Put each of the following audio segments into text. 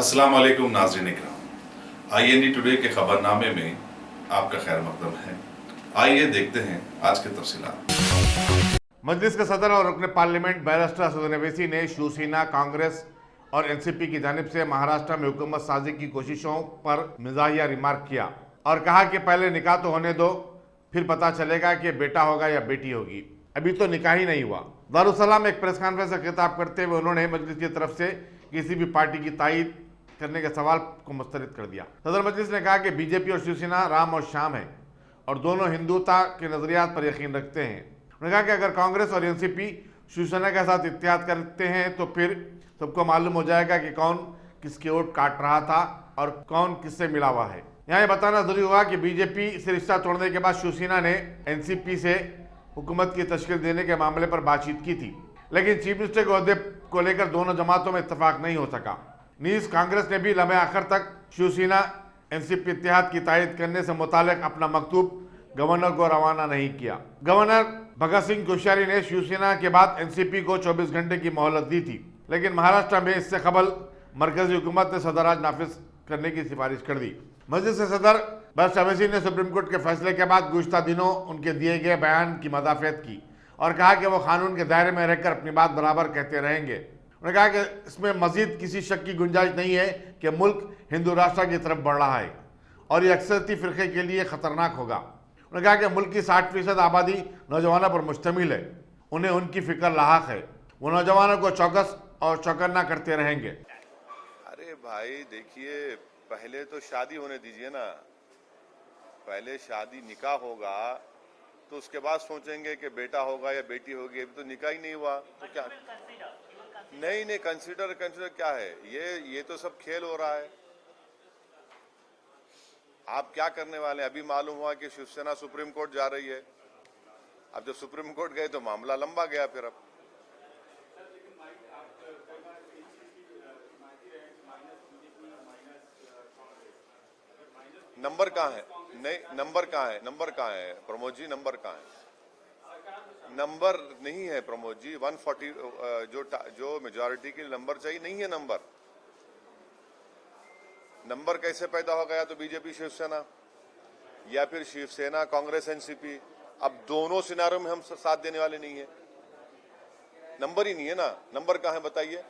अस्सलाम वालेकुम नाज़रीन इकराम। IND टुडे के खबरनामे में आपका खैर मकदम है। आइए देखते हैं आज के तफसीलात। मजलिस के सदर और रुकन पार्लियामेंट बैरिस्टर असदुद्दीन ओवैसी ने शिवसेना, कांग्रेस और एनसीपी की जानिब से महाराष्ट्र में हुकूमत साजी की कोशिशों पर मिजाहिया रिमार्क किया और कहा कि पहले निकाह तो होने दो, फिर पता चलेगा कि बेटा होगा या बेटी होगी। अभी तो निकाह ही नहीं हुआ। दारुसलाम में एक प्रेस कॉन्फ्रेंस से खिताब करते हुए उन्होंने मजलिस की तरफ से किसी भी पार्टी की तायद करने के सवाल को मुस्तरद कर दिया। सदर मजलिस ने कहा कि बीजेपी और शिवसेना राम और श्याम है और दोनों हिंदुता के नजरियात पर यकीन रखते हैं। उन्होंने कहा कि अगर कांग्रेस और एनसीपी शिवसेना के साथ इत्तेहाद करते हैं तो फिर सबको मालूम हो जाएगा कि कौन किसके वोट काट रहा था और कौन किससे मिला हुआ है। यहाँ ये बताना जरूरी हुआ कि बीजेपी से रिश्ता तोड़ने के बाद शिवसेना ने एनसीपी से हुकूमत की तश्कील देने के मामले पर बातचीत की थी, लेकिन चीफ मिनिस्टर के ओहदे को लेकर दोनों जमातों में इत्तेफाक नहीं हो सका। नीज कांग्रेस ने भी लम्हे आखिर तक शिवसेना एनसीपी इत्तेहाद की तायद करने से मुतालिक अपना मकतूब गवर्नर को रवाना नहीं किया। गवर्नर भगत सिंह कोश्यारी ने शिवसेना के बाद एनसीपी को 24 घंटे की मोहलत दी थी, लेकिन महाराष्ट्र में इससे कबल मरकजी हुकूमत ने सदराज नाफिज करने की सिफारिश कर दी। मस्जिद से सदर बैरिस्टर ओवैसी ने सुप्रीम कोर्ट के फैसले के बाद गुज़िश्ता दिनों उनके दिए गए बयान की मदाफियत की और कहा कि वो कानून के दायरे में रहकर अपनी बात बराबर कहते रहेंगे। उन्होंने कहा कि इसमें मजीद किसी शक की गुंजाइश नहीं है कि मुल्क हिंदू राष्ट्र की तरफ बढ़ रहा है और ये अक्सरती फ़िरक़े के लिए ख़तरनाक होगा। उन्होंने कहा कि मुल्क की 60% आबादी नौजवानों पर मुश्तमिल है, उन्हें उनकी फ़िक्र लाहक है, वो नौजवानों को चौकस और चौकन्ना करते रहेंगे। अरे भाई देखिए, पहले तो शादी होने दीजिए ना। पहले शादी निकाह होगा तो उसके बाद सोचेंगे कि बेटा होगा या बेटी होगी। अभी तो निकाह ही नहीं हुआ तो क्या? नहीं, कंसीडर क्या है ये तो सब खेल हो रहा है। आप क्या करने वाले हैं? अभी मालूम हुआ कि शिवसेना सुप्रीम कोर्ट जा रही है। अब जब सुप्रीम कोर्ट गए तो मामला लंबा गया। फिर अब नंबर कहाँ है? नहीं, नंबर कहाँ है प्रमोद जी? नंबर कहाँ है? नंबर नहीं है प्रमोद जी। 140 जो मेजॉरिटी के नंबर चाहिए नहीं है। नंबर कैसे पैदा होगा? या तो बीजेपी शिवसेना या फिर शिवसेना कांग्रेस एनसीपी। अब दोनों सिनारों में हम साथ देने वाले नहीं है। नंबर ही नहीं है ना। नंबर कहाँ है बताइए?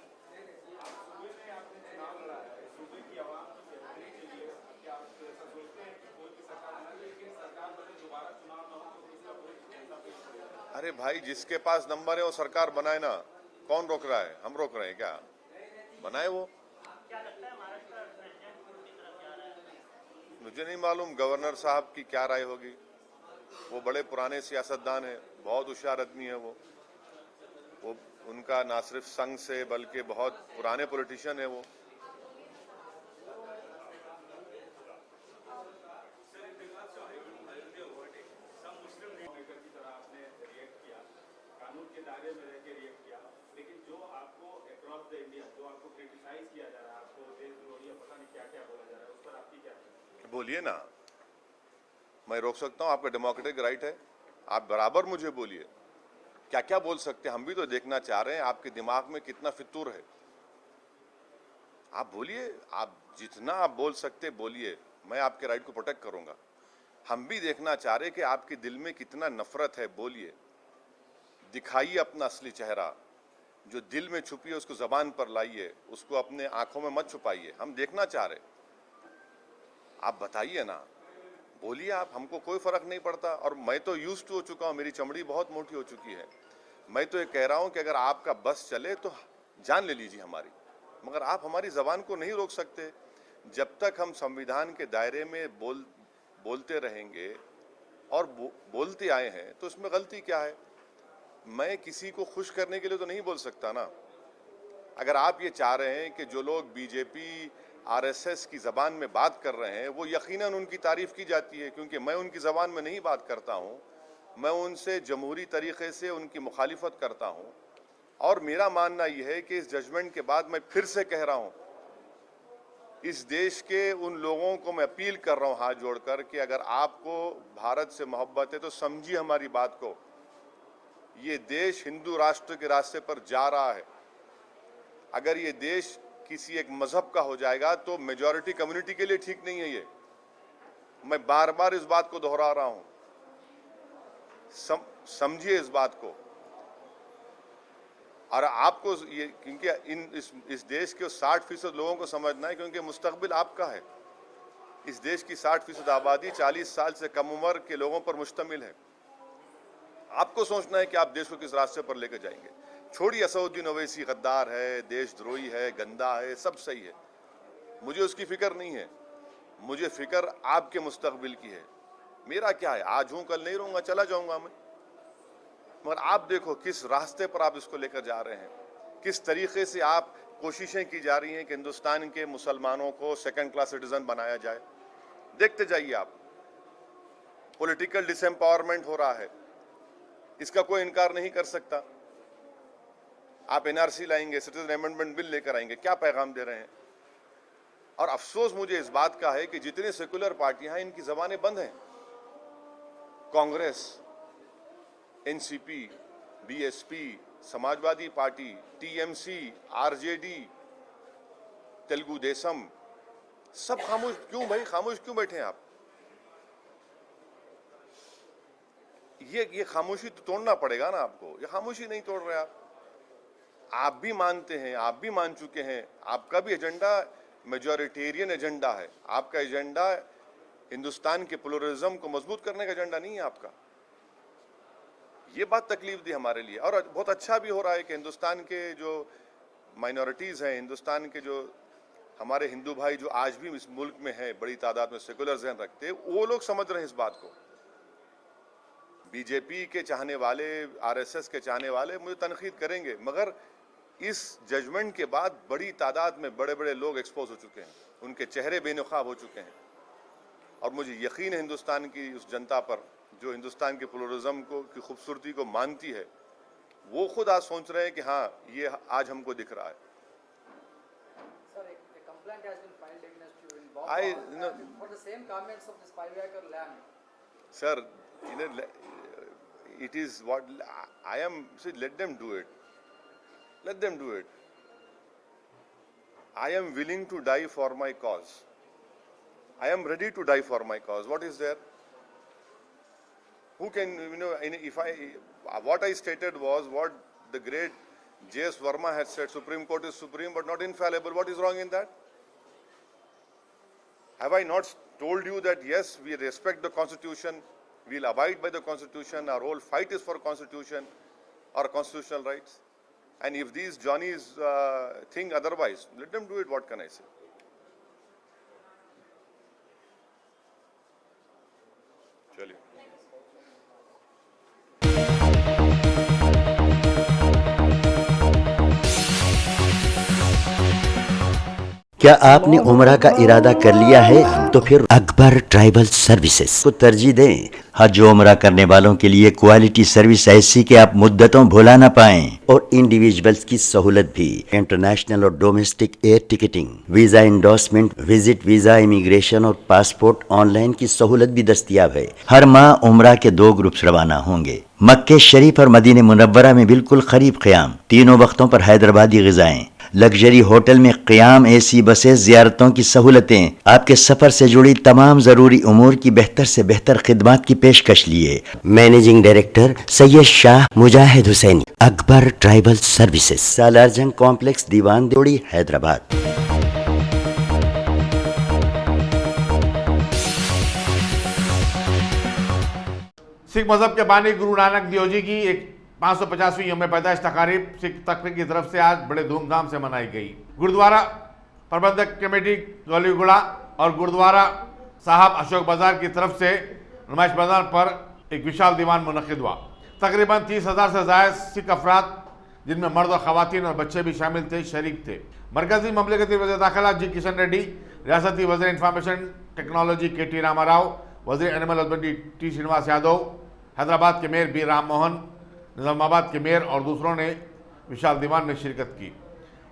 अरे भाई, जिसके पास नंबर है वो सरकार बनाए ना। कौन रोक रहा है? हम रोक रहे हैं क्या? बनाए वो। मुझे नहीं मालूम गवर्नर साहब की क्या राय होगी। वो बड़े पुराने सियासतदान है, बहुत होशियार आदमी है वो उनका ना सिर्फ संघ से बल्कि बहुत पुराने पॉलिटिशियन है वो। बोलिए ना, मैं रोक सकता हूं? आपका डेमोक्रेटिक राइट है, आप बराबर मुझे बोलिए। क्या क्या बोल सकते हैं? हम भी तो देखना चाह रहे हैं आपके दिमाग में कितना फितूर है। आप बोलिए, आप जितना आप बोल सकते बोलिए, मैं आपके राइट को प्रोटेक्ट करूंगा। हम भी देखना चाह रहे हैं कि आपके दिल में कितना नफरत है। बोलिए, दिखाइए अपना असली चेहरा। जो दिल में छुपी है उसको जबान पर लाइए, उसको अपने आंखों में मत छुपाइए। हम देखना चाह रहे। आप बताइए ना, बोलिए आप। हमको कोई फर्क नहीं पड़ता। और मैं तो यूज्ड टू हो चुका हूँ, मेरी चमड़ी बहुत मोटी हो चुकी है। मैं तो ये कह रहा हूँ कि अगर आपका बस चले तो जान ले लीजिए हमारी, मगर आप हमारी जबान को नहीं रोक सकते। जब तक हम संविधान के दायरे में बोलते रहेंगे और बोलते आए हैं तो उसमें गलती क्या है? मैं किसी को खुश करने के लिए तो नहीं बोल सकता ना। अगर आप ये चाह रहे हैं कि जो लोग बीजेपी आरएसएस की ज़बान में बात कर रहे हैं वो यकीनन उनकी तारीफ़ की जाती है, क्योंकि मैं उनकी ज़बान में नहीं बात करता हूं। मैं उनसे जमहूरी तरीक़े से उनकी मुखालिफत करता हूं। और मेरा मानना यह है कि इस जजमेंट के बाद मैं फिर से कह रहा हूं, इस देश के उन लोगों को मैं अपील कर रहा हूं हाथ जोड़कर कि अगर आपको भारत से मोहब्बत है तो समझिए हमारी बात को। ये देश हिंदू राष्ट्र के रास्ते पर जा रहा है। अगर ये देश किसी एक मजहब का हो जाएगा तो मेजॉरिटी कम्युनिटी के लिए ठीक नहीं है। ये मैं बार बार इस बात को दोहरा रहा हूं, समझिए इस बात को। और आपको ये क्योंकि इस देश के 60% लोगों को समझना है, क्योंकि मुस्तकबिल आपका है। इस देश की 60% आबादी 40 साल से कम उम्र के लोगों पर मुश्तमिल है। आपको सोचना है कि आप देश को किस रास्ते पर लेकर जाएंगे। छोड़िए असदुद्दीन ओवैसी गद्दार है, देशद्रोही है, गंदा है, सब सही है, मुझे उसकी फिक्र नहीं है। मुझे फिक्र आपके मुस्तकबिल की है। मेरा क्या है, आज हूं कल नहीं रहूंगा, चला जाऊंगा मैं। मगर आप देखो किस रास्ते पर आप इसको लेकर जा रहे हैं, किस तरीके से आप कोशिशें की जा रही हैं कि हिंदुस्तान के मुसलमानों को सेकंड क्लास सिटीजन बनाया जाए। देखते जाइए आप, पॉलिटिकल डिसएम्पावरमेंट हो रहा है, इसका कोई इनकार नहीं कर सकता। आप एनआरसी लाएंगे, सिटीजन अमेंडमेंट बिल लेकर आएंगे, क्या पैगाम दे रहे हैं। और अफसोस मुझे इस बात का है कि जितनी सेकुलर पार्टियां हैं इनकी जबानें बंद हैं। Congress, NCP, BSP, Samajwadi party, TMC, RJD, Telugu Desam, सब खामोश क्यों भाई? खामोश क्यों बैठे हैं आप? ये खामोशी तो तोड़ना पड़ेगा ना आपको। ये खामोशी नहीं तोड़ रहे आप भी मानते हैं, आप भी मान चुके हैं, आपका भी एजेंडा मेजॉरिटेरियन एजेंडा है। आपका एजेंडा हिंदुस्तान के प्लुरलिज्म को मजबूत करने का एजेंडा नहीं है आपका। ये बात तकलीफ दी हमारे लिए। और बहुत अच्छा भी हो रहा है कि हिंदुस्तान के जो माइनॉरिटीज़ हैं, हिंदुस्तान के जो हमारे हिंदू भाई जो आज भी इस मुल्क में हैं, बड़ी तादाद में सेकुलर ज़हन रखते हैं, वो लोग समझ रहे हैं इस बात को। बीजेपी के चाहने वाले, आरएसएस के चाहने वाले मुझे तनकीद करेंगे, मगर इस जजमेंट के बाद बड़ी तादाद में बड़े बड़े लोग एक्सपोज हो चुके हैं, उनके चेहरे बेनकाब हो चुके हैं। और मुझे यकीन है हिंदुस्तान की उस जनता पर जो हिंदुस्तान के प्लुरलिज्म को की खूबसूरती को मानती है, वो खुद आज सोच रहे हैं कि हाँ, ये आज हमको दिख रहा है। Sir, it is what I am. See, let them do it. Let them do it. I am willing to die for my cause. I am ready to die for my cause. What is there? Who can, what I stated was what the great J.S. Verma had said, Supreme Court is supreme but not infallible. What is wrong in that? Have I not told you that yes, we respect the Constitution, we'll abide by the Constitution, our whole fight is for Constitution, our constitutional rights? And if these Johnnies think otherwise, let them do it, what can I say? चलिए। क्या आपने उम्रा का इरादा कर लिया है? तो फिर अकबर ट्राइबल सर्विसेज को तरजीह दें। हज उम्रा करने वालों के लिए क्वालिटी सर्विस ऐसी कि आप मुद्दतों भुला ना पाएं, और इंडिविजुअल्स की सहूलत भी। इंटरनेशनल और domestic air ticketing, visa endorsement, visit visa, immigration और पासपोर्ट ऑनलाइन की सहूलत भी दस्तयाब है। हर माह उम्रा के 2 ग्रुप्स रवाना होंगे। मक्के शरीफ और मदीने मुनव्वरा में बिल्कुल करीब क़याम, तीनों वक्तों पर हैदराबादी ग़िज़ाएं, लग्जरी होटल में क़याम, एसी बसें, ज़ियारतों की सहूलतें, आपके सफ़र से जुड़ी तमाम ज़रूरी उमूर की बेहतर से बेहतर खिदमात की पेशकश लिए। Managing director Syed Shah Mujahid Hussaini, Akbar tribal services, Salarjung complex, Diwan Devdi, Hyderabad. Sikh मजहब के बानी गुरु नानक देव जी की 550वीं यौम पैदाइश तकारीब सिख तकरीब की तरफ से आज बड़े धूमधाम से मनाई गई। गुरुद्वारा प्रबंधक कमेटी गौलीगुड़ा और गुरुद्वारा साहब अशोक बाजार की तरफ से नुमाइश मैदान पर एक विशाल दीवान मुनक़िद हुआ। तकरीबन 30,000 से ज़ायद सिख अफराद, जिनमें मर्द और ख़वातीन और बच्चे भी शामिल थे, शरीक थे। मरकज़ी ममलिकती वज़ीर दाखिला जी किशन रेड्डी, रियासती वज़ीर इंफॉर्मेशन टेक्नोलॉजी के.टी. रामाराव, वज़ीर animal husbandry T. Srinivas Yadav, Hyderabad के मेयर बी. राम मोहन, निज़ामाबाद के मेयर और दूसरों ने विशाल दीवान में शिरकत की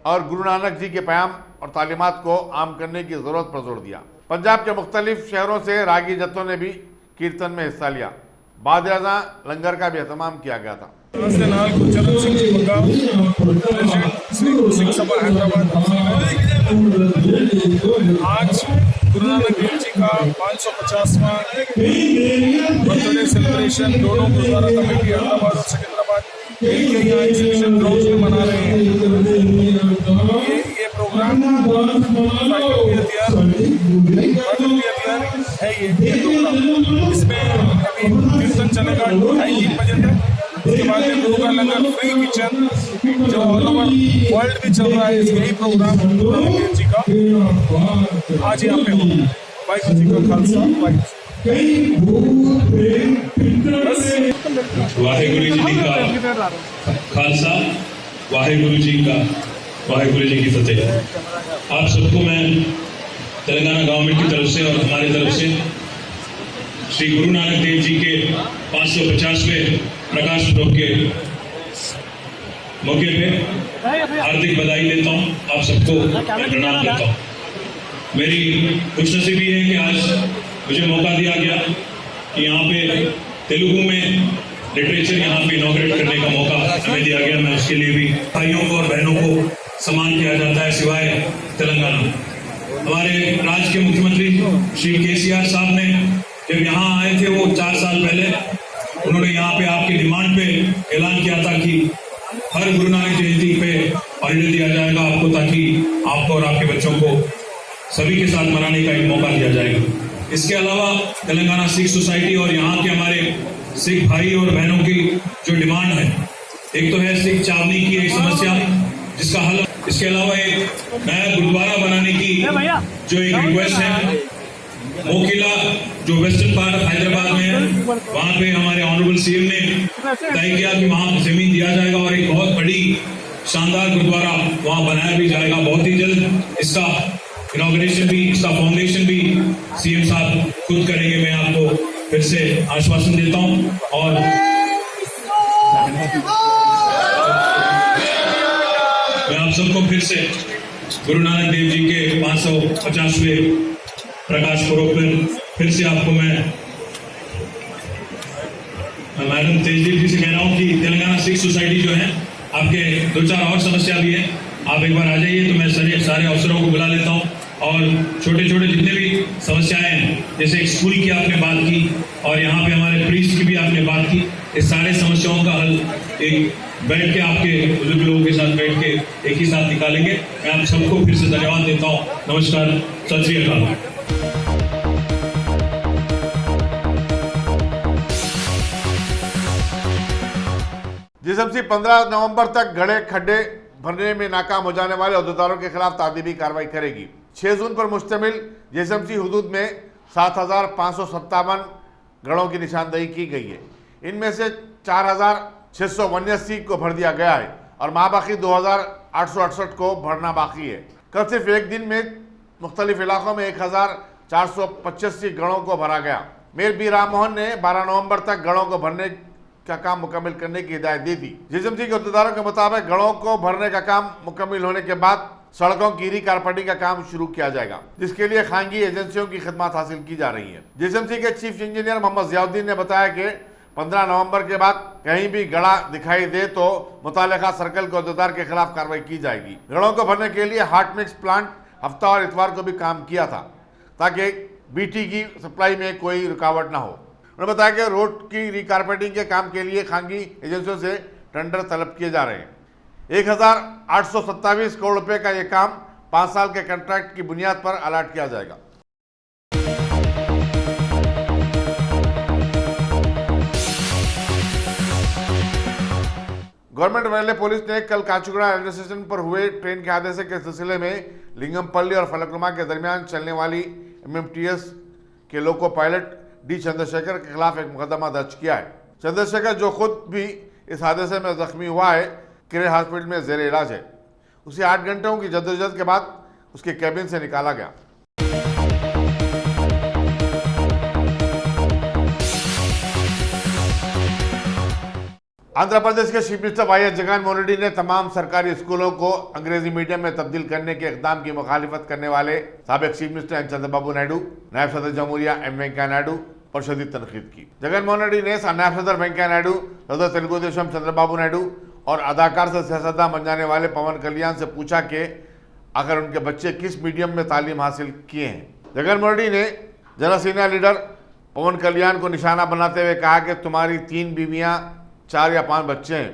और गुरु नानक जी के पैगाम और तालीमात को आम करने की ज़रूरत पर जोर दिया। पंजाब के मुख्तलिफ शहरों से रागी जत्थों ने भी कीर्तन में हिस्सा लिया। बाद अज़ां लंगर का भी एहतमाम किया गया था। गुरचरण सिंह जी बग्गा, प्रेसिडेंट श्री गुरु सिंह सभा हैदराबाद। आज गुरु नानक देव जी का 550वां बर्थडे सेलिब्रेशन दोनों गुरुद्वारा कमेटी अहमदाबाद और सिकंदराबाद मिलकर यहाँ एग्जीबिशन ग्राउंड में मना रहे हैं। ये प्रोग्राम है ये प्रोग्राम, इसमें अभी कीर्तन चलेगा 2:30 बजे तक। उसके बाद में गुरु का लंगर, फ्री किचन, जो ऑल ओवर वर्ल्ड में चल रहा है, यही प्रोग्राम गुरु नानक देव जी का आज यहाँ पे होगा। वाहिगुरू जी का खालसा, वाहिगुरु जी का खालसा, वाहिगुरु जी की फतेह। आप सबको मैं तेलंगाना गवर्नमेंट की तरफ से और हमारी तरफ से श्री गुरु नानक देव जी के 550वें प्रकाश पर्व के मौके पे हार्दिक बधाई देता हूँ। आप सबको प्रणाम करता हूँ। मेरी खुशनसीबी है कि आज मुझे मौका दिया गया कि यहाँ पे तेलुगु में लिटरेचर यहाँ पे इनॉग्रेट करने का मौका हमें दिया गया। मैं उसके लिए भी भाइयों को और बहनों को सम्मान किया जाता है सिवाय तेलंगाना। हमारे राज्य के मुख्यमंत्री श्री केसीआर साहब ने जब यहाँ आए थे, वो 4 साल पहले, उन्होंने यहाँ पे आपकी डिमांड पे ऐलान किया था कि हर गुरु नानक जयंती पे हॉलीडे दिया जाएगा आपको, ताकि आपको और आपके बच्चों को सभी के साथ मनाने का एक मौका दिया जाएगा। इसके अलावा तेलंगाना सिख सोसाइटी और यहाँ के हमारे सिख भाई और बहनों की जो डिमांड है, एक तो है सिख चावनी की एक समस्या जिसका हल, इसके अलावा एक नया गुरुद्वारा बनाने की जो एक रिक्वेस्ट है। मोकिला जो वेस्टर्न पार्ट ऑफ हैदराबाद में है, वहाँ पे हमारे ऑनरेबल सीएम ने तय किया कि वहाँ जमीन दिया जाएगा और एक बहुत बड़ी शानदार गुरुद्वारा वहाँ बनाया भी जाएगा बहुत ही जल्द। इसका इनॉग्रेशन भी, इसका फाउंडेशन भी सीएम साहब खुद करेंगे। मैं आपको फिर से आश्वासन देता हूँ और मैं आप सबको फिर से गुरु नानक देव जी के 550वें प्रकाश पर्व पर फिर से आपको मैं मैडम तेजदीप जी से कह रहा हूँ कि तेलंगाना सिख सोसाइटी जो है, आपके 2-4 और समस्या भी है, आप एक बार आ जाइए तो मैं सारे अफसरों को बुला लेता हूँ और छोटे छोटे जितने भी समस्याएं हैं, जैसे एक स्कूल की आपने बात की और यहाँ पे हमारे प्रीस्ट की भी आपने बात की, इस सारे समस्याओं का हल एक बैठ के आपके बुजुर्ग लोगों के साथ बैठ के एक ही साथ निकालेंगे। मैं आप सबको फिर से धन्यवाद देता हूँ। नमस्कार, सत श्री अकाल। जीएसएमसी 15 नवंबर तक गड्ढे खड्डे भरने में नाकाम हो जाने वाले अहदेदारों के खिलाफ तादीबी कार्रवाई करेगी। 6 जून पर मुश्तमिल जीएसएमसी हुदूद में 7,557 गढ़ों की निशानदेही की गई है। इनमें से 4,679 को भर दिया गया है और माबाकी 2,868 को भरना बाकी है। कल सिर्फ एक दिन में मुख्तलिफ इलाकों में 1,485 गढ़ों को भरा गया। मेयर बी राम मोहन ने 12 नवंबर तक गढ़ों को भरने का काम मुकम्मल करने की हिदायत दी थी। जीएसएमसी के अहदेदारों के मुताबिक गढ़ों को भरने का काम मुकम्मल होने के बाद सड़कों की री-कारपेटिंग का काम शुरू किया जाएगा, जिसके लिए खानगी एजेंसियों की खिदमत हासिल की जा रही है। जीएसएमसी के चीफ इंजीनियर मोहम्मद जियाउद्दीन ने बताया कि 15 नवंबर के बाद कहीं भी गड़ा दिखाई दे तो मुतालिका सर्कल के अहदेदार के खिलाफ कार्रवाई की जाएगी। गढ़ों को भरने के लिए हॉट मिक्स प्लांट हफ्ता और इतवार को भी काम किया था ताकि बीटी की सप्लाई में कोई रुकावट ना हो। उन्होंने बताया कि रोड की रीकारपेटिंग के काम के लिए खानगी एजेंसियों से टेंडर तलब किए जा रहे हैं। 1,827 करोड़ रुपए का यह काम 5 साल के कॉन्ट्रैक्ट की बुनियाद पर अलॉट किया जाएगा। गवर्नमेंट रेलवे पुलिस ने कल काचीगुड़ा रेलवे स्टेशन पर हुए ट्रेन के हादसे के सिलसिले में लिंगमपल्ली और फलकनुमा के दरमियान चलने वाली MMTS के लोको पायलट डी चंद्रशेखर के खिलाफ एक मुकदमा दर्ज किया है। चंद्रशेखर, जो खुद भी इस हादसे में जख्मी हुआ है, किरे हॉस्पिटल में जेर इलाज है। उसे 8 घंटों की जद्दोजहद के बाद उसके कैबिन से निकाला गया। आंध्र प्रदेश के chief minister Y S Jaganmohan Reddy ने तमाम सरकारी स्कूलों को अंग्रेजी मीडियम में तब्दील करने के इकदाम की मुखालिफत करने वाले साबिक chief minister N Chandrababu Naidu, नायब सदर जमहूरिया एम वेंकैया नायडू पर शदीद तनकीद की। जगनमोहन रेड्डी ने नायब सदर वेंकैया नायडू, सदर तेलुगु देशम चंद्रबाबू नायडू और अदाकार से सियासतदान बन जाने वाले पवन कल्याण से पूछा कि आखिर उनके बच्चे किस मीडियम में तालीम हासिल किए हैं। जगनमोहन रेड्डी ने जनसेना लीडर पवन कल्याण को निशाना बनाते हुए कहा कि तुम्हारी 3 बीवियां 4 या 5 बच्चे हैं,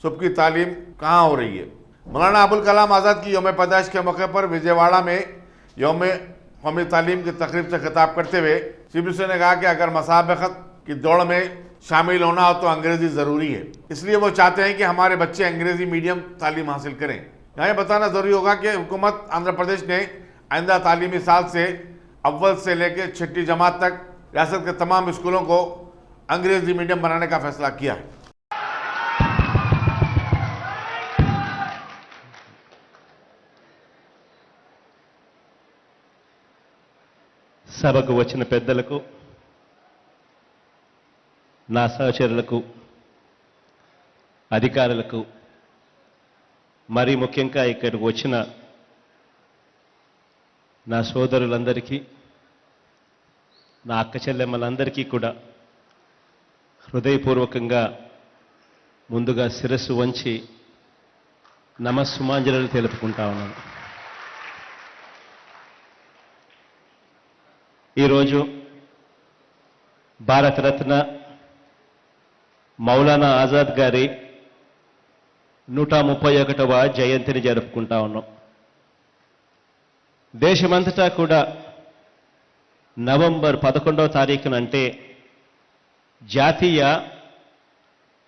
सबकी तालीम कहाँ हो रही है। मौलाना अबुल कलाम आज़ाद की यौम पैदाइश के मौके पर विजयवाड़ा में यौम कौमी तालीम की तकरीब से खिताब करते हुए सीबीसी ने कहा कि अगर मुसाबकत की दौड़ में शामिल होना हो तो अंग्रेजी ज़रूरी है, इसलिए वो चाहते हैं कि हमारे बच्चे अंग्रेजी मीडियम तालीम हासिल करें। यहाँ बताना ज़रूरी होगा कि हुकूमत आंध्र प्रदेश ने आइंदा तालीमी साल से अव्वल से लेकर 6ठी जमात तक रियासत के तमाम स्कूलों को अंग्रेजी मीडियम बनाने का फैसला किया है। సభకు వచ్చిన పెద్దలకు, నా సహచరులకు, అధికారులకు, మరీ ముఖ్యంగా ఇక్కడికి వచ్చిన నా సోదరులందరికీ, నా అక్క చెల్లెమ్మలందరికీ కూడా హృదయపూర్వకంగా ముందుగా శిరస్సు వంచి నమస్సుమాంజలు తెలుపుకుంటా ఉన్నాను. ఈరోజు భారతరత్న మౌలానా ఆజాద్ గారి 131వ జయంతిని జరుపుకుంటా ఉన్నాం. దేశమంతటా కూడా నవంబర్ 11వ తారీఖున అంటే జాతీయ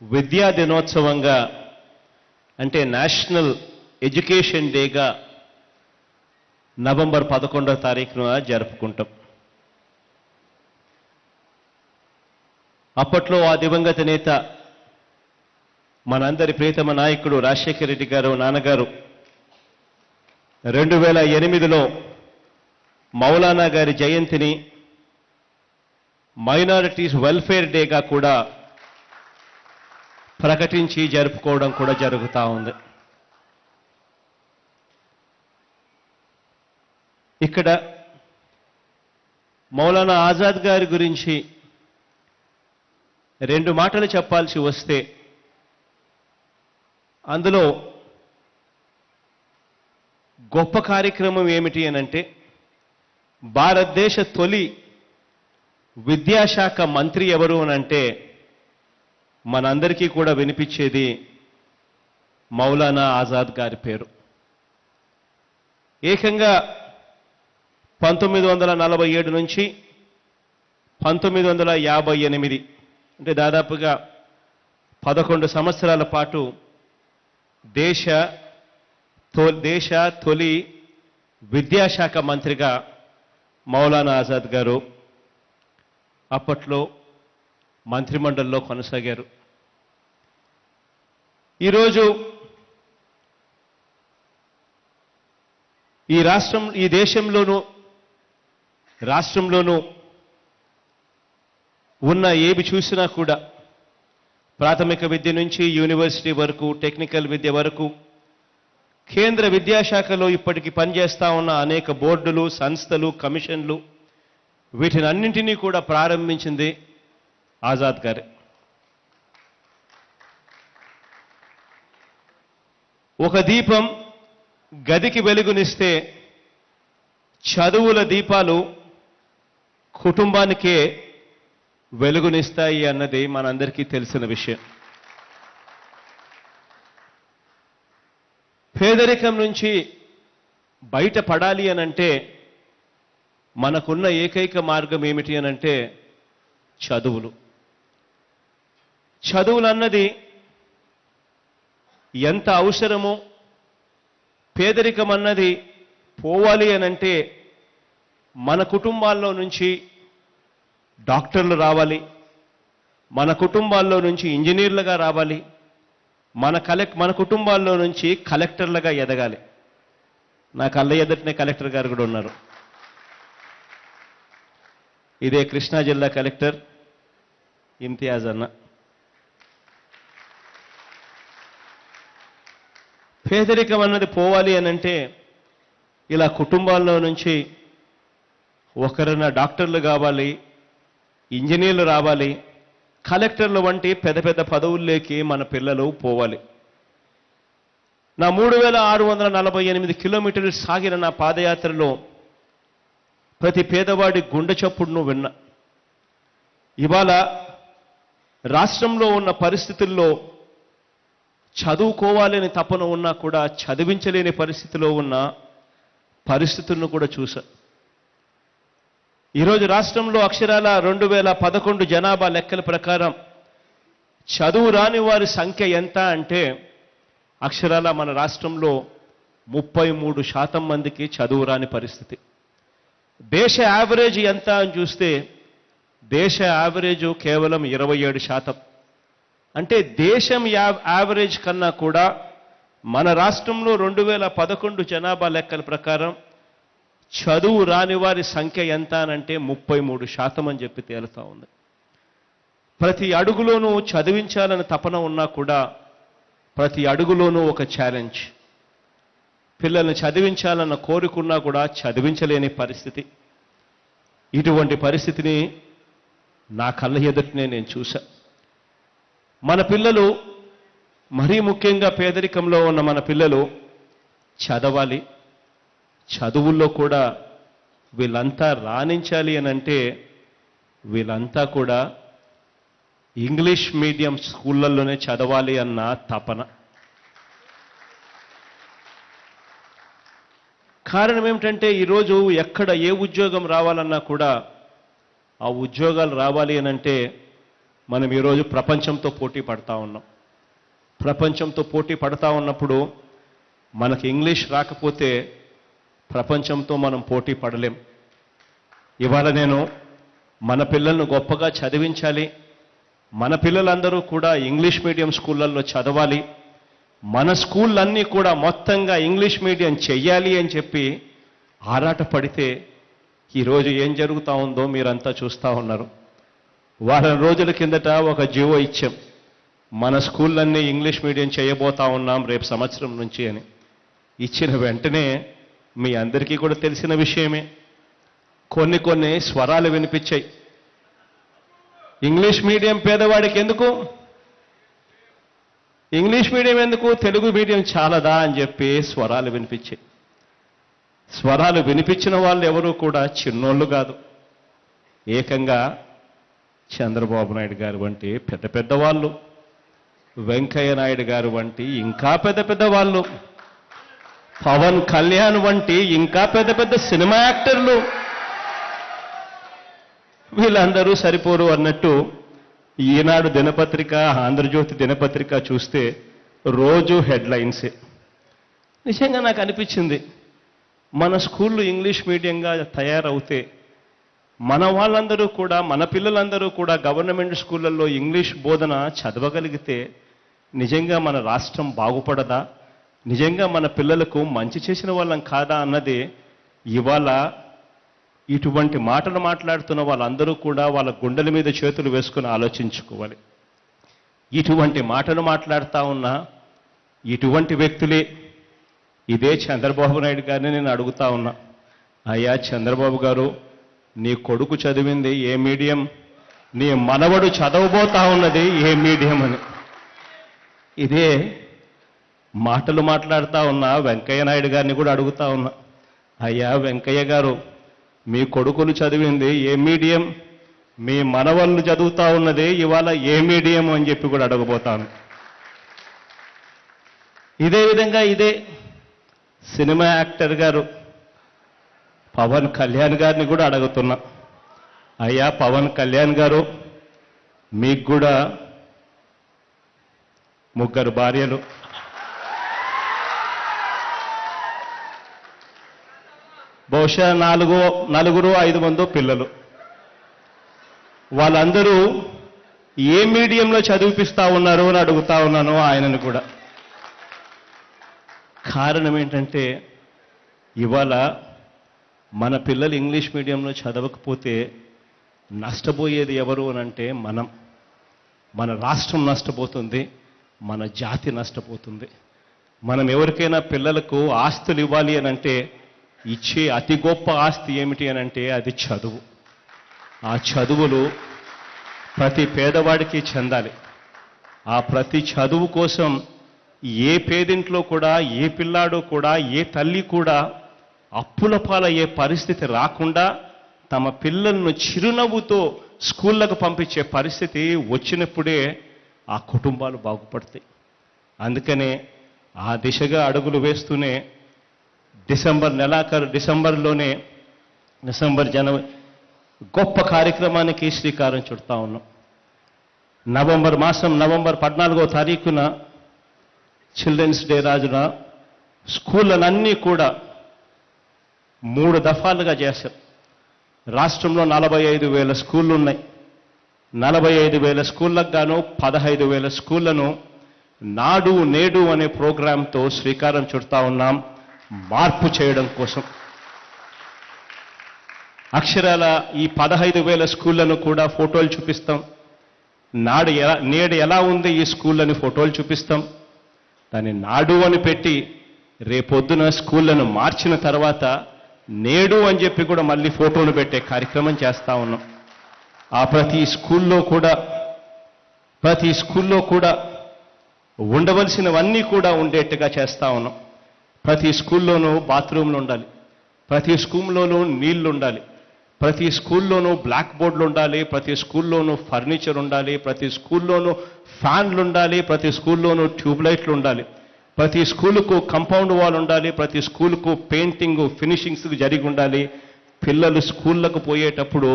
విద్యా దినోత్సవంగా, అంటే నేషనల్ ఎడ్యుకేషన్ డేగా నవంబర్ 11వ తారీఖున జరుపుకుంటాం. అప్పట్లో ఆ దివంగత నేత మనందరి ప్రియతమ నాయకుడు రాజశేఖర రెడ్డి గారు నాన్నగారు 2008లో మౌలానా గారి జయంతిని మైనారిటీస్ వెల్ఫేర్ డేగా కూడా ప్రకటించి జరుపుకోవడం కూడా జరుగుతూ ఉంది. ఇక్కడ మౌలానా ఆజాద్ గారి గురించి 2 మాటలు చెప్పాల్సి వస్తే, అందులో గొప్ప కార్యక్రమం ఏమిటి అనంటే, భారతదేశ తొలి విద్యాశాఖ మంత్రి ఎవరు అనంటే మనందరికీ కూడా వినిపించేది మౌలానా ఆజాద్ గారి పేరు. ఏకంగా 1947 నుంచి 1958, అంటే దాదాపుగా 11 సంవత్సరాల పాటు దేశ తొలి విద్యాశాఖ మంత్రిగా మౌలానా ఆజాద్ గారు అప్పట్లో మంత్రిమండలిలో కొనసాగారు. ఈరోజు ఈ రాష్ట్రంలోనూ ఉన్న ఏవి చూసినా కూడా ప్రాథమిక విద్య నుంచి యూనివర్సిటీ వరకు, టెక్నికల్ విద్య వరకు, కేంద్ర విద్యాశాఖలో ఇప్పటికి పనిచేస్తా ఉన్న అనేక బోర్డులు, సంస్థలు, కమిషన్లు, వీటినన్నింటినీ కూడా ప్రారంభించింది ఆజాద్ గారే. ఒక దీపం గదికి వెలుగునిస్తే చదువుల దీపాలు కుటుంబానికే వెలుగునిస్తాయి అన్నది మనందరికీ తెలిసిన విషయం. పేదరికం నుంచి బయటపడాలి అనంటే మనకున్న ఏకైక మార్గం ఏమిటి అనంటే చదువులు. చదువులన్నది ఎంత అవసరమో, పేదరికం అన్నది పోవాలి అనంటే మన కుటుంబాల్లో నుంచి డాక్టర్లు రావాలి, మన కుటుంబాల్లో నుంచి ఇంజనీర్లుగా రావాలి, మన కుటుంబాల్లో నుంచి కలెక్టర్లుగా ఎదగాలి. నా కళ్ళ ఎదుటనే కలెక్టర్ గారు కూడా ఉన్నారు. ఇదే కృష్ణా జిల్లా కలెక్టర్ ఇమ్తియాజ్ అన్న. పేదరికం అన్నది పోవాలి అనంటే ఇలా కుటుంబాల్లో నుంచి ఒకరన్నా డాక్టర్లు కావాలి, ఇంజనీర్లు రావాలి, కలెక్టర్లు వంటి పెద్ద పెద్ద పదవుల్లోకి మన పిల్లలు పోవాలి. నా 3648 కిలోమీటర్లు సాగిన నా పాదయాత్రలో ప్రతి పేదవాడి గుండె చప్పుడును విన్నా. ఇవాళ రాష్ట్రంలో ఉన్న పరిస్థితుల్లో చదువుకోవాలని తపన ఉన్నా కూడా చదివించలేని పరిస్థితిలో ఉన్న పరిస్థితులను కూడా చూశా. ఈరోజు రాష్ట్రంలో అక్షరాల 2011 జనాభా లెక్కల ప్రకారం చదువు రాని వారి సంఖ్య ఎంత అంటే అక్షరాల మన రాష్ట్రంలో 33% మందికి చదువు రాని పరిస్థితి. దేశ యావరేజ్ ఎంత అని చూస్తే దేశ యావరేజ్ కేవలం 27%. అంటే దేశం యావరేజ్ కన్నా కూడా మన రాష్ట్రంలో 2011 జనాభా లెక్కల ప్రకారం చదువు రాని వారి సంఖ్య ఎంత అనంటే 33% అని చెప్పి తేలుతా ఉంది. ప్రతి అడుగులోనూ చదివించాలని తపన ఉన్నా కూడా ప్రతి అడుగులోనూ ఒక ఛాలెంజ్. పిల్లల్ని చదివించాలన్న కోరికున్నా కూడా చదివించలేని పరిస్థితి. ఇటువంటి పరిస్థితిని నా కళ్ళ ఎదుటనే నేను చూశా. మన పిల్లలు, మరీ ముఖ్యంగా పేదరికంలో ఉన్న మన పిల్లలు చదవాలి. చదువుల్లో కూడా వీళ్ళంతా రాణించాలి అనంటే వీళ్ళంతా కూడా ఇంగ్లీష్ మీడియం స్కూళ్ళల్లోనే చదవాలి అన్న తపన. కారణం ఏమిటంటే ఈరోజు ఎక్కడ ఏ ఉద్యోగం రావాలన్నా కూడా ఆ ఉద్యోగాలు రావాలి అనంటే మనం ఈరోజు ప్రపంచంతో పోటీ పడతా ఉన్నాం. ప్రపంచంతో పోటీ పడతా ఉన్నప్పుడు మనకి ఇంగ్లీష్ రాకపోతే ప్రపంచంతో మనం పోటీ పడలేం. ఇవాళ నేను మన పిల్లలను గొప్పగా చదివించాలి, మన పిల్లలందరూ కూడా ఇంగ్లీష్ మీడియం స్కూళ్ళల్లో చదవాలి, మన స్కూళ్ళన్నీ కూడా మొత్తంగా ఇంగ్లీష్ మీడియం చెయ్యాలి అని చెప్పి ఆరాట పడితే ఈరోజు ఏం జరుగుతూ ఉందో మీరంతా చూస్తూ ఉన్నారు. వారం రోజుల కిందట ఒక జీవో ఇచ్చాం, మన స్కూళ్ళన్నీ ఇంగ్లీష్ మీడియం చేయబోతా ఉన్నాం రేపు సంవత్సరం నుంచి అని. ఇచ్చిన వెంటనే మీ అందరికీ కూడా తెలిసిన విషయమే, కొన్ని స్వరాలు వినిపించాయి. ఇంగ్లీష్ మీడియం పేదవాడికి ఎందుకు, ఇంగ్లీష్ మీడియం ఎందుకు, తెలుగు మీడియం చాలదా అని చెప్పి స్వరాలు వినిపించాయి. స్వరాలు వినిపించిన వాళ్ళు ఎవరూ కూడా చిన్నోళ్ళు కాదు. ఏకంగా చంద్రబాబు నాయుడు గారు వంటి పెద్ద పెద్ద వాళ్ళు, వెంకయ్య నాయుడు గారు వంటి ఇంకా పెద్ద పెద్ద వాళ్ళు, పవన్ కళ్యాణ్ వంటి ఇంకా పెద్ద పెద్ద సినిమా యాక్టర్లు, వీళ్ళందరూ సరిపోరు అన్నట్టు ఈనాడు దినపత్రిక, ఆంధ్రజ్యోతి దినపత్రిక చూస్తే రోజు హెడ్లైన్సే. నిజంగా నాకు అనిపించింది, మన స్కూళ్ళు ఇంగ్లీష్ మీడియంగా తయారవుతే మన వాళ్ళందరూ కూడా, మన పిల్లలందరూ కూడా గవర్నమెంట్ స్కూళ్ళల్లో ఇంగ్లీష్ బోధన చదవగలిగితే నిజంగా మన రాష్ట్రం బాగుపడదా, నిజంగా మన పిల్లలకు మంచి చేసిన వాళ్ళం కాదా అన్నది ఇవాళ ఇటువంటి మాటలు మాట్లాడుతున్న వాళ్ళందరూ కూడా వాళ్ళ గుండెల మీద చేతులు వేసుకుని ఆలోచించుకోవాలి. ఇటువంటి మాటలు మాట్లాడుతూ ఉన్న ఇటువంటి వ్యక్తులే ఇదే చంద్రబాబు నాయుడు గారిని నేను అడుగుతా ఉన్నా, అయ్యా చంద్రబాబు గారు, నీ కొడుకు చదివింది ఏ మీడియం, నీ మనవడు చదవబోతా ఉన్నది ఏ మీడియం అని. ఇదే మాటలు మాట్లాడుతూ ఉన్న వెంకయ్య నాయుడు గారిని కూడా అడుగుతా ఉన్నా, అయ్యా వెంకయ్య గారు, మీ కొడుకులు చదివింది ఏ మీడియం, మీ మనవళ్ళు చదువుతా ఉన్నది ఇవాళ ఏ మీడియం అని చెప్పి కూడా అడగబోతాను. ఇదే విధంగా ఇదే సినిమా యాక్టర్ గారు పవన్ కళ్యాణ్ గారిని కూడా అడుగుతున్నా, అయ్యా పవన్ కళ్యాణ్ గారు, మీకు కూడా 3 భార్యలు, బహుశా 4-5 మందో పిల్లలు, వాళ్ళందరూ ఏ మీడియంలో చదివిపిస్తా ఉన్నారు అని అడుగుతా ఉన్నాను ఆయనను కూడా. కారణం ఏంటంటే ఇవాళ మన పిల్లలు ఇంగ్లీష్ మీడియంలో చదవకపోతే నష్టపోయేది ఎవరు అనంటే మన రాష్ట్రం నష్టపోతుంది, మన జాతి నష్టపోతుంది. మనం ఎవరికైనా పిల్లలకు ఆస్తులు ఇవ్వాలి అనంటే ఇచ్చే అతి గొప్ప ఆస్తి ఏమిటి అనంటే అది చదువు. ఆ చదువులు ప్రతి పేదవాడికి చెందాలి. ఆ ప్రతి చదువు కోసం ఏ పేదింట్లో కూడా ఏ పిల్లాడు కూడా ఏ తల్లి కూడా అప్పుల పాలయ్యే పరిస్థితి రాకుండా తమ పిల్లలను చిరునవ్వుతో స్కూళ్ళకు పంపించే పరిస్థితి వచ్చినప్పుడే ఆ కుటుంబాలు బాగుపడతాయి. అందుకనే ఆ దిశగా అడుగులు వేస్తూనే జనవరి గొప్ప కార్యక్రమానికి శ్రీకారం చుడతా ఉన్నాం. నవంబర్ 14వ తారీఖున చిల్డ్రన్స్ డే రోజున స్కూళ్ళనన్నీ కూడా 3 దఫాలుగా చేశారు. రాష్ట్రంలో 45,000 స్కూళ్ళు ఉన్నాయి. 45,000 స్కూళ్ళకు గాను 15,000 స్కూళ్లను నాడు నేడు అనే ప్రోగ్రాంతో శ్రీకారం చుడతా ఉన్నాం మార్పు చేయడం కోసం. అక్షరాల ఈ 15,000 స్కూళ్లను కూడా ఫోటోలు చూపిస్తాం. నేడు ఎలా ఉంది ఈ స్కూళ్ళని ఫోటోలు చూపిస్తాం. దాన్ని నాడు అని పెట్టి రేపొద్దున స్కూళ్ళను మార్చిన తర్వాత నేడు అని చెప్పి కూడా మళ్ళీ ఫోటోలు పెట్టే కార్యక్రమం చేస్తా ఉన్నాం. ఆ ప్రతి స్కూల్లో కూడా ఉండవలసినవన్నీ కూడా ఉండేట్టుగా చేస్తా ఉన్నాం. ప్రతి స్కూల్లోనూ బాత్రూమ్లు ఉండాలి, ప్రతి స్కూల్లోనూ నీళ్లు ఉండాలి, ప్రతి స్కూల్లోనూ బ్లాక్ బోర్డులు ఉండాలి, ప్రతి స్కూల్లోనూ ఫర్నిచర్ ఉండాలి, ప్రతి స్కూల్లోనూ ఫ్యాన్లు ఉండాలి, ప్రతి స్కూల్లోనూ ట్యూబ్లైట్లు ఉండాలి, ప్రతి స్కూలుకు కంపౌండ్ వాల్ ఉండాలి, ప్రతి స్కూలుకు పెయింటింగ్ ఫినిషింగ్స్ జరిగి ఉండాలి. పిల్లలు స్కూళ్ళకు పోయేటప్పుడు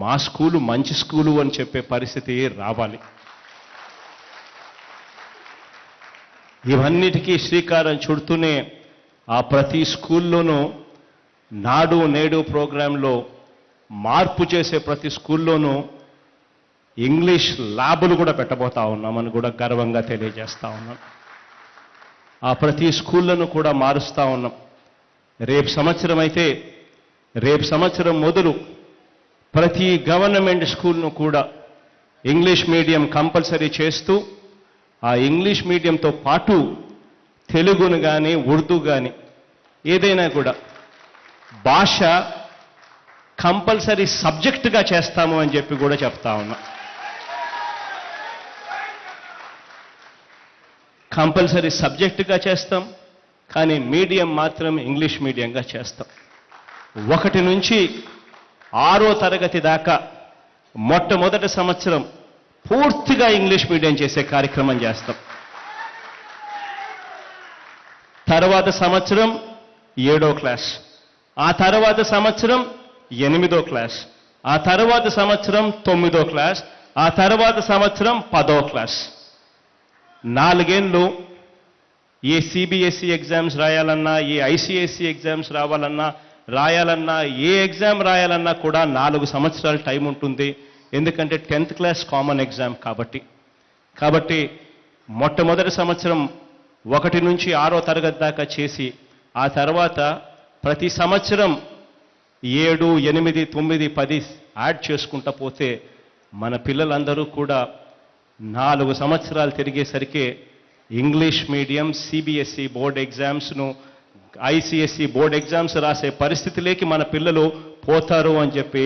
మా స్కూలు మంచి స్కూలు అని చెప్పే పరిస్థితి రావాలి. ఇవన్నిటికీ శ్రీకారం చుడుతూనే ఆ ప్రతి స్కూల్లోనూ నాడు నేడు ప్రోగ్రాంలో మార్పు చేసే ప్రతి స్కూల్లోనూ ఇంగ్లీష్ ల్యాబులు కూడా పెట్టబోతా ఉన్నామని కూడా గర్వంగా తెలియజేస్తా ఉన్నాం. ఆ ప్రతి స్కూళ్ళను కూడా మారుస్తా ఉన్నాం. రేపు సంవత్సరం మొదలు ప్రతి గవర్నమెంట్ స్కూల్ను కూడా ఇంగ్లీష్ మీడియం కంపల్సరీ చేస్తూ ఆ ఇంగ్లీష్ మీడియంతో పాటు తెలుగును కానీ ఉర్దూ కానీ ఏదైనా కూడా భాష కంపల్సరీ సబ్జెక్టుగా చేస్తాము అని చెప్పి కూడా చెప్తా ఉన్నా. కంపల్సరీ సబ్జెక్టుగా చేస్తాం, కానీ మీడియం మాత్రం ఇంగ్లీష్ మీడియంగా చేస్తాం. 1 నుంచి 6వ తరగతి దాకా మొట్టమొదటి సంవత్సరం పూర్తిగా ఇంగ్లీష్ మీడియం చేసే కార్యక్రమం చేస్తాం. తర్వాత సంవత్సరం 7వ క్లాస్, ఆ తర్వాత సంవత్సరం 8వ క్లాస్, ఆ తర్వాత సంవత్సరం 9వ క్లాస్, ఆ తర్వాత సంవత్సరం 10వ క్లాస్. 4 ఏళ్ళు ఏ సిబిఎస్ఈ ఎగ్జామ్స్ రాయాలన్నా, ఏ ఐసిఎస్ఈ ఎగ్జామ్స్ రాయాలన్నా, ఏ ఎగ్జామ్ రాయాలన్నా కూడా 4 సంవత్సరాల టైం ఉంటుంది. ఎందుకంటే 10th క్లాస్ కామన్ ఎగ్జామ్ కాబట్టి మొట్టమొదటి సంవత్సరం 1 నుంచి 6వ తరగతి దాకా చేసి, ఆ తర్వాత ప్రతి సంవత్సరం 7, 8, 9, 10 యాడ్ చేసుకుంటా పోతే మన పిల్లలందరూ కూడా 4 సంవత్సరాలు తిరిగేసరికి ఇంగ్లీష్ మీడియం సిబిఎస్ఈ బోర్డ్ ఎగ్జామ్స్ను, ఐసిఎస్ఈ బోర్డ్ ఎగ్జామ్స్ రాసే పరిస్థితిలోకి మన పిల్లలు పోతారు అని చెప్పి.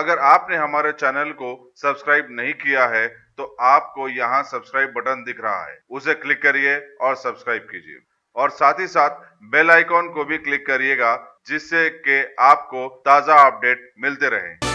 अगर आपने हमारे चैनल को सब्सक्राइब नहीं किया है तो आपको यहाँ सब्सक्राइब बटन दिख रहा है, उसे क्लिक करिए और सब्सक्राइब कीजिए और साथ ही साथ बेल आइकॉन को भी क्लिक करिएगा, जिससे कि आपको ताजा अपडेट मिलते रहें।